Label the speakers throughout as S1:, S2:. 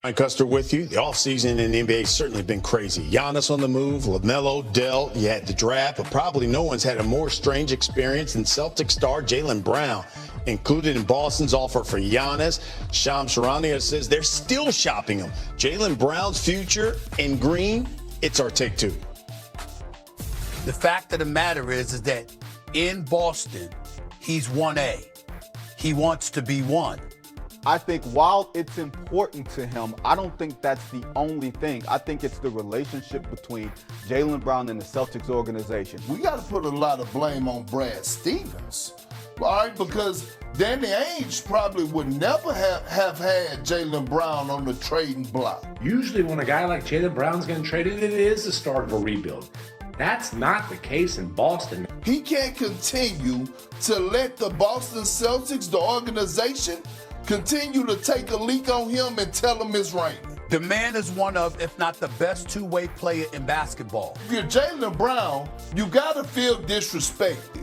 S1: Mike Custer with you. The offseason in the NBA has certainly been crazy. Giannis on the move, LaMelo, Dell, you had the draft, but probably no one's had a more strange experience than Celtic star Jaylen Brown, included in Boston's offer for Giannis. Shams Charania says they're still shopping him. Jaylen Brown's future in green, it's our take two.
S2: The fact of the matter is that in Boston, he's 1A. He wants to be one.
S3: I think while it's important to him, I don't think that's the only thing. I think it's the relationship between Jaylen Brown and the Celtics organization.
S4: We got to put a lot of blame on Brad Stevens, all right? Because Danny Ainge probably would never have had Jaylen Brown on the trading block.
S5: Usually when a guy like Jaylen Brown's getting traded, it is the start of a rebuild. That's not the case in Boston.
S4: He can't continue to let the Boston Celtics, the organization, continue to take a leak on him and tell him it's raining.
S2: The man is one of, if not the best two-way player in basketball.
S4: If you're Jaylen Brown, you got to feel disrespected.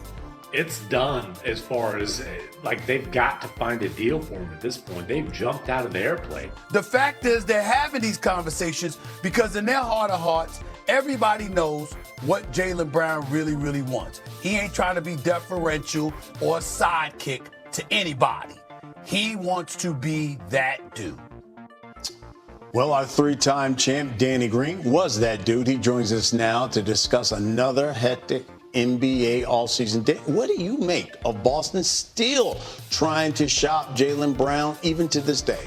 S5: It's done as far as, like, they've got to find a deal for him at this point. They've jumped out of the airplane.
S2: The fact is they're having these conversations because in their heart of hearts, everybody knows what Jaylen Brown really, really wants. He ain't trying to be deferential or a sidekick to anybody. He wants to be that dude.
S1: Well, our three-time champ, Danny Green, was that dude. He joins us now to discuss another hectic NBA offseason. What do you make of Boston still trying to shop Jaylen Brown even to this day?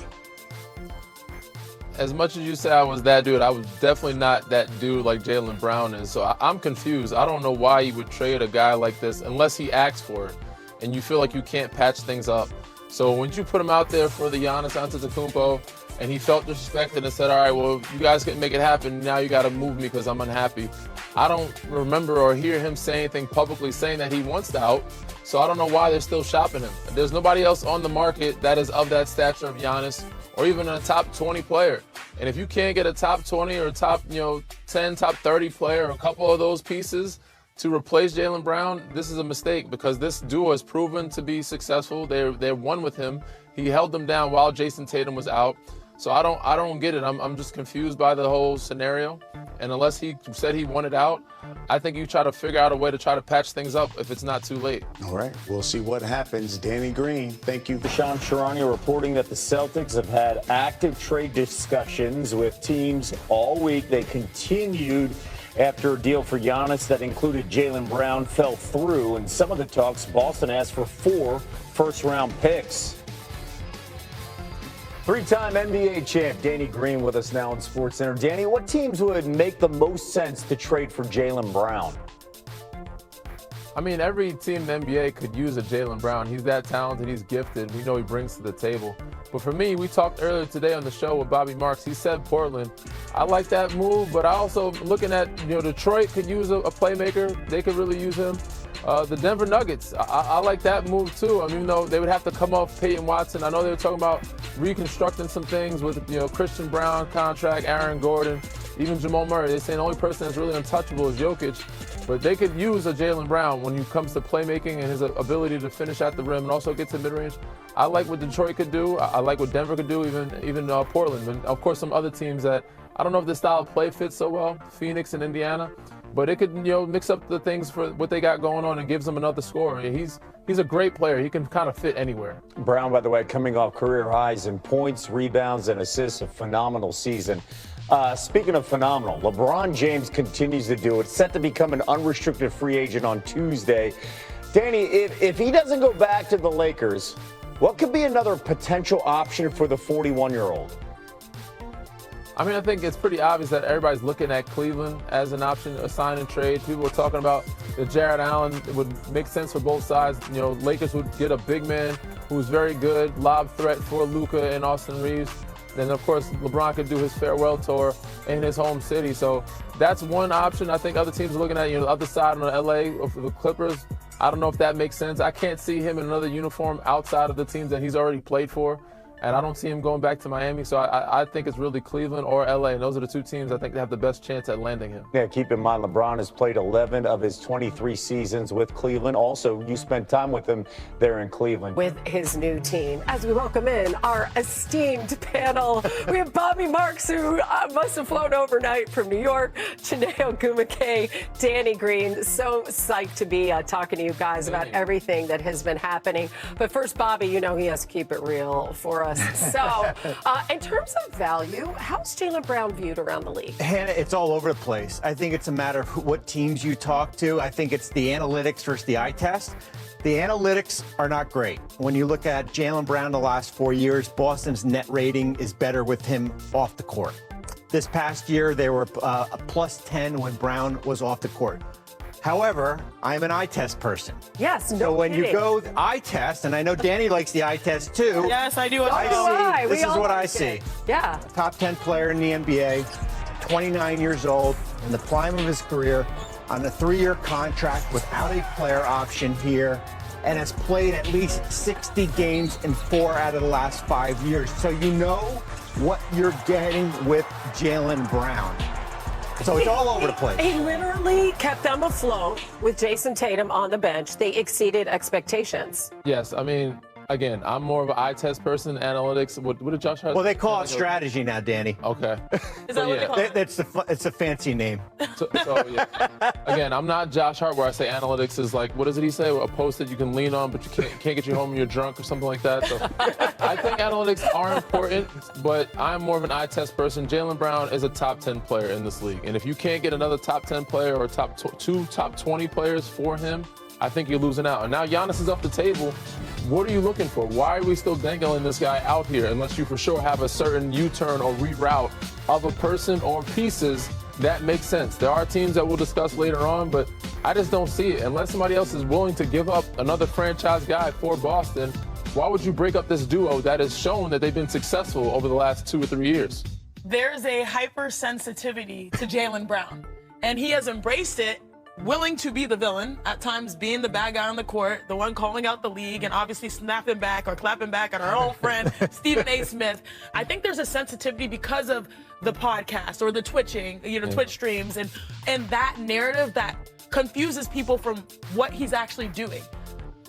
S6: As much as you say I was that dude, I was definitely not that dude like Jaylen Brown is. So I'm confused. I don't know why you would trade a guy like this unless he asks for it and you feel like you can't patch things up. So when you put him out there for the Giannis Antetokounmpo and he felt disrespected and said, all right, well, you guys couldn't make it happen. Now you got to move me because I'm unhappy. I don't remember or hear him say anything publicly saying that he wants out. So I don't know why they're still shopping him. There's nobody else on the market that is of that stature of Giannis or even a top 20 player. And if you can't get a top 20 or top 10, top 30 player, or a couple of those pieces to replace Jaylen Brown, this is a mistake because this duo has proven to be successful. They're one with him. He held them down while Jason Tatum was out. So I don't get it. I'm just confused by the whole scenario. And unless he said he wanted out, I think you try to figure out a way to try to patch things up if it's not too late.
S1: All right, we'll see what happens. Danny Green, thank you.
S7: Shams Charania reporting that the Celtics have had active trade discussions with teams all week. They continued after a deal for Giannis that included Jaylen Brown fell through. In some of the talks, Boston asked for 4 first-round picks. Three-time NBA champ Danny Green with us now in SportsCenter. Danny, what teams would make the most sense to trade for Jaylen Brown?
S6: I mean, every team in the NBA could use a Jaylen Brown. He's that talented. He's gifted. We know he brings to the table. But for me, we talked earlier today on the show with Bobby Marks. He said Portland. I like that move, but I also looking at, Detroit could use a playmaker. They could really use him. The Denver Nuggets, I like that move too. I mean, they would have to come off Peyton Watson. I know they were talking about reconstructing some things with, Christian Brown contract, Aaron Gordon, even Jamal Murray. They're saying the only person that's really untouchable is Jokic. But they could use a Jaylen Brown when it comes to playmaking and his ability to finish at the rim and also get to mid-range. I like what Detroit could do. I like what Denver could do, even Portland. And, of course, some other teams that I don't know if this style of play fits so well, Phoenix and Indiana. But it could, mix up the things for what they got going on and gives them another score. He's a great player. He can kind of fit anywhere.
S7: Brown, by the way, coming off career highs in points, rebounds, and assists, a phenomenal season. Speaking of phenomenal, LeBron James continues to do it, set to become an unrestricted free agent on Tuesday. Danny, if he doesn't go back to the Lakers, what could be another potential option for the 41-year-old?
S6: I mean, I think it's pretty obvious that everybody's looking at Cleveland as an option, a sign and trade. People are talking about that Jared Allen. It would make sense for both sides. Lakers would get a big man who's very good, lob threat for Luka and Austin Reeves. Then, of course, LeBron could do his farewell tour in his home city. So that's one option. I think other teams are looking at, the other side on the LA or for the Clippers. I don't know if that makes sense. I can't see him in another uniform outside of the teams that he's already played for. and I don't see him going back to Miami. So I think it's really Cleveland or LA, and those are the two teams I think they have the best chance at landing him.
S7: Yeah, keep in mind, LeBron has played 11 of his 23 seasons with Cleveland. Also, you spent time with him there in Cleveland.
S8: With his new team. As we welcome in our esteemed panel, we have Bobby Marks, who must have flown overnight from New York, Janae Ogumake, Danny Green. So psyched to be talking to you guys about everything that has been happening. But first, Bobby, you know he has to keep it real for us. So, in terms of value, how's Jaylen Brown viewed around the league?
S9: Hannah, it's all over the place. I think it's a matter of what teams you talk to. I think it's the analytics versus the eye test. The analytics are not great. When you look at Jaylen Brown the last 4 years, Boston's net rating is better with him off the court. This past year, they were a +10 when Brown was off the court. However, I'm an eye test person.
S8: Yes,
S9: So when you go eye test, and I know Danny likes the eye test too.
S10: Yes, I do.
S9: This is what I see.
S8: Yeah.
S9: Top 10 player in the NBA, 29 years old, in the prime of his career, on a 3-year contract without a player option here, and has played at least 60 games in 4 out of the last 5 years. So you know what you're getting with Jaylen Brown. So it's all over the place.
S8: He literally kept them afloat with Jason Tatum on the bench. They exceeded expectations.
S6: Yes, I mean, again, I'm more of an eye test person, analytics. What did Josh Hart?
S9: Well, they call it strategy now, Danny.
S6: Okay.
S10: Is that what they call it?
S9: It's a fancy name.
S6: So yeah. Again, I'm not Josh Hart where I say analytics is like, what does it he say? A post that you can lean on, but you can't get you home when you're drunk or something like that. So I think analytics are important, but I'm more of an eye test person. Jaylen Brown is a top 10 player in this league. And if you can't get another top 10 player or two top 20 players for him, I think you're losing out. And now Giannis is off the table. What are you looking for? Why are we still dangling this guy out here unless you for sure have a certain U-turn or reroute of a person or pieces that makes sense? There are teams that we'll discuss later on, but I just don't see it. Unless somebody else is willing to give up another franchise guy for Boston, why would you break up this duo that has shown that they've been successful over the last 2 or 3 years?
S10: There's a hypersensitivity to Jaylen Brown, and he has embraced it, willing to be the villain, at times being the bad guy on the court, the one calling out the league, and obviously snapping back or clapping back at our old friend, Stephen A. Smith. I think there's a sensitivity because of the podcast or the twitching, Twitch streams, and that narrative that confuses people from what he's actually doing.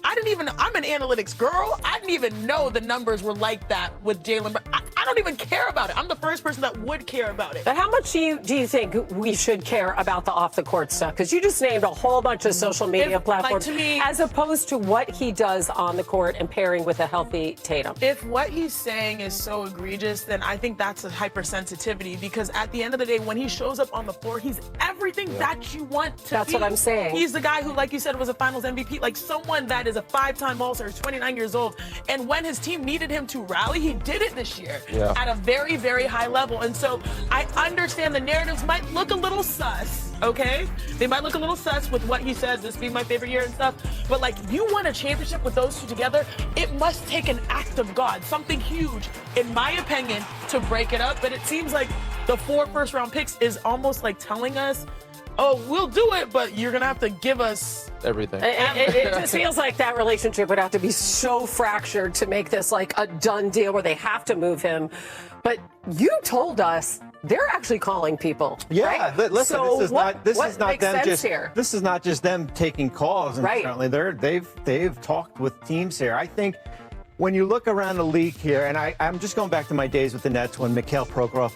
S10: I'm an analytics girl. I didn't even know the numbers were like that with Jaylen Brown. I don't even care about it. I'm the first person that would care about it.
S8: But how much do you think we should care about the off-the-court stuff? Because you just named a whole bunch of social media platforms,
S10: to me,
S8: as opposed to what he does on the court and pairing with a healthy Tatum.
S10: If what he's saying is so egregious, then I think that's a hypersensitivity, because at the end of the day, when he shows up on the floor, he's everything that you want to
S8: That's
S10: be.
S8: what I'm saying.
S10: He's the guy who, like you said, was a finals MVP, like someone that is a 5-time All-Star, is 29 years old. And when his team needed him to rally, he did it this year at a very, very high level. And so I understand the narratives might look a little sus, okay? They might look a little sus with what he says, this being my favorite year and stuff. But like, you won a championship with those two together, it must take an act of God, something huge, in my opinion, to break it up. But it seems like the 4 first-round picks is almost like telling us, oh, we'll do it, but you're going to have to give us
S6: everything.
S8: It just feels like that relationship would have to be so fractured to make this like a done deal where they have to move him. But you told us they're actually calling people.
S9: Yeah,
S8: right?
S9: listen,
S8: so
S9: this is not
S8: makes
S9: them
S8: sense
S9: just
S8: here?
S9: This is not just them taking calls. And
S8: Right.
S9: certainly they've talked with teams here. I think when you look around the league here, and I'm just going back to my days with the Nets when Mikhail Prokhorov